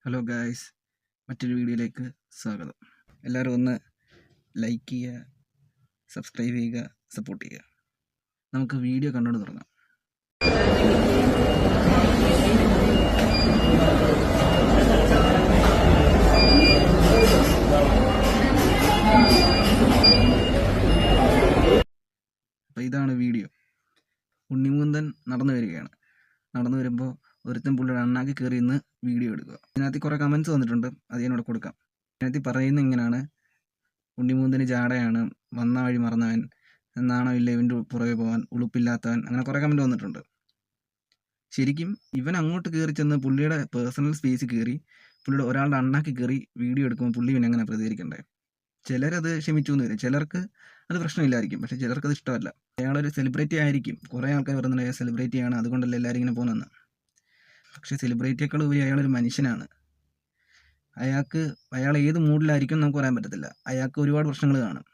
Hello guys, മറ്റൊരു വീഡിയോയിലേക്ക് സ്വാഗതം. എല്ലാവരും ഒന്ന് ലൈക്ക് ചെയ്യുക, സബ്സ്ക്രൈബ് ചെയ്യുക, സപ്പോർട്ട് ചെയ്യുക. നമുക്ക് വീഡിയോ കണ്ടുകൊണ്ട് തുടങ്ങാം. അപ്പോൾ ഇതാണ് വീഡിയോ. ഉണ്ണിമുകുന്ദൻ നടന്നു വരികയാണ്. നടന്നു വരുമ്പോൾ ഒരുത്തൻ പുള്ളിയുടെ അണ്ണാക്കി കയറി ഇന്ന് വീഡിയോ എടുക്കുക. ഇതിനകത്ത് കുറേ കമൻറ്റ്സ് വന്നിട്ടുണ്ട്, അത് ഞാനിവിടെ കൊടുക്കാം. ഇതിനകത്ത് പറയുന്നത് ഇങ്ങനെയാണ്: ഉണ്ണിമുകുന്ദന് ജാടയാണ്, വന്ന വഴി മറന്നവൻ, എന്നാണോ ഇല്ല ഇവൻ്റെ പുറകെ പോകാൻ, ഉളുപ്പില്ലാത്തവൻ, അങ്ങനെ കുറേ കമൻറ്റ് വന്നിട്ടുണ്ട്. ശരിക്കും ഇവൻ അങ്ങോട്ട് കയറി ചെന്ന് പുള്ളിയുടെ പേഴ്സണൽ സ്പേസിൽ കയറി പുള്ളിയുടെ ഒരാളുടെ അണ്ണാക്കി കയറി വീഡിയോ എടുക്കുമ്പോൾ പുള്ളി ഇവൻ എങ്ങനെ പ്രതികരിക്കണ്ടേ? ചിലരത് ക്ഷമിച്ചു എന്ന് വരും, ചിലർക്ക് അത് പ്രശ്നമില്ലായിരിക്കും, പക്ഷേ ചിലർക്കത് ഇഷ്ടമല്ല. അയാളൊരു സെലിബ്രിറ്റി ആയിരിക്കും, കുറേ ആൾക്കാർ പറയുന്നുണ്ട് അയാൾ സെലിബ്രിറ്റിയാണ്, അതുകൊണ്ടല്ല എല്ലാവരും ഇങ്ങനെ പോകുന്നതെന്ന്. പക്ഷേ സെലിബ്രിറ്റിയേക്കാൾ ഉപരി അയാളൊരു മനുഷ്യനാണ്. അയാൾ ഏത് മൂഡിലായിരിക്കും നമുക്ക് പറയാൻ പറ്റത്തില്ല. അയാൾക്ക് ഒരുപാട് പ്രശ്നങ്ങൾ കാണും.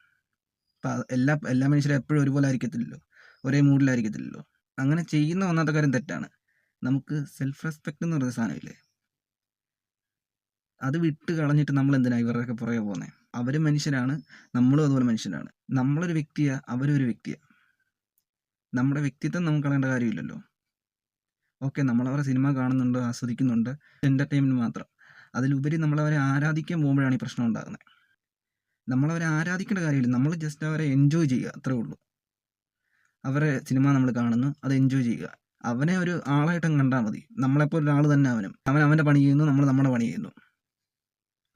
അപ്പം എല്ലാ മനുഷ്യരും എപ്പോഴും ഒരുപോലെ ആയിരിക്കത്തില്ലല്ലോ, ഒരേ മൂഡിലായിരിക്കത്തില്ലല്ലോ. അങ്ങനെ ചെയ്യുന്ന ഒന്നാമത്തെ കാര്യം തെറ്റാണ്. നമുക്ക് സെൽഫ് റെസ്പെക്റ്റ് എന്ന് പറയുന്ന സാധനമില്ലേ, അത് വിട്ട് കളഞ്ഞിട്ട് നമ്മൾ എന്തിനാണ് ഇവരുടെയൊക്കെ പുറകെ പോകുന്നത്? അവർ മനുഷ്യരാണ്, നമ്മളും അതുപോലെ മനുഷ്യരാണ്. നമ്മളൊരു വ്യക്തിയാണ്, അവരൊരു വ്യക്തിയാണ്. നമ്മുടെ വ്യക്തിത്വം നമുക്ക് കളയേണ്ട കാര്യമില്ലല്ലോ. ഓക്കെ, നമ്മളവരെ സിനിമ കാണുന്നുണ്ട്, ആസ്വദിക്കുന്നുണ്ട്, എൻ്റർടൈൻമെൻറ്റ് മാത്രം. അതിലുപരി നമ്മളവരെ ആരാധിക്കാൻ പോകുമ്പോഴാണ് ഈ പ്രശ്നം ഉണ്ടാകുന്നത്. നമ്മളവരെ ആരാധിക്കേണ്ട കാര്യമില്ല, നമ്മൾ ജസ്റ്റ് അവരെ എൻജോയ് ചെയ്യുക, അത്രേ ഉള്ളൂ. അവരെ സിനിമ നമ്മൾ കാണുന്നു, അത് എൻജോയ് ചെയ്യുക. അവനെ ഒരു ആളായിട്ടും കണ്ടാൽ മതി. നമ്മളെപ്പോൾ ഒരാൾ തന്നെ അവൻ അവൻ്റെ പണി ചെയ്യുന്നു, നമ്മൾ നമ്മുടെ പണി ചെയ്യുന്നു,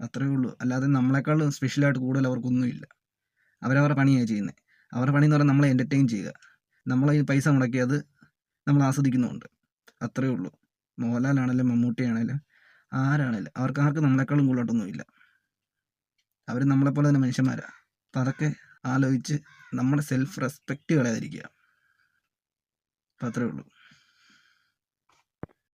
അത്രേ ഉള്ളൂ. അല്ലാതെ നമ്മളെക്കാൾ സ്പെഷ്യലായിട്ട് കൂടുതൽ അവർക്കൊന്നുമില്ല. അവരവരുടെ പണിയാണ് ചെയ്യുന്നത്. അവരുടെ പണി എന്ന് പറഞ്ഞാൽ നമ്മളെ എൻ്റർടൈൻ ചെയ്യുക. നമ്മളെ ഈ പൈസ മുടക്കി അത് നമ്മൾ ആസ്വദിക്കുന്നുമുണ്ട്, അത്രേ ഉള്ളൂ. മോഹൻലാലാണെങ്കിലും മമ്മൂട്ടിയാണെങ്കിലും ആരാണെങ്കിലും ആർക്കും നമ്മളെക്കാളും കൂടുതലായിട്ടൊന്നുമില്ല. അവർ നമ്മളെപ്പോലെ തന്നെ മനുഷ്യന്മാരാണ്. അപ്പം അതൊക്കെ ആലോചിച്ച് നമ്മുടെ സെൽഫ് റെസ്പെക്റ്റ് കളയാതിരിക്കുക, അപ്പം അത്രേ ഉള്ളൂ.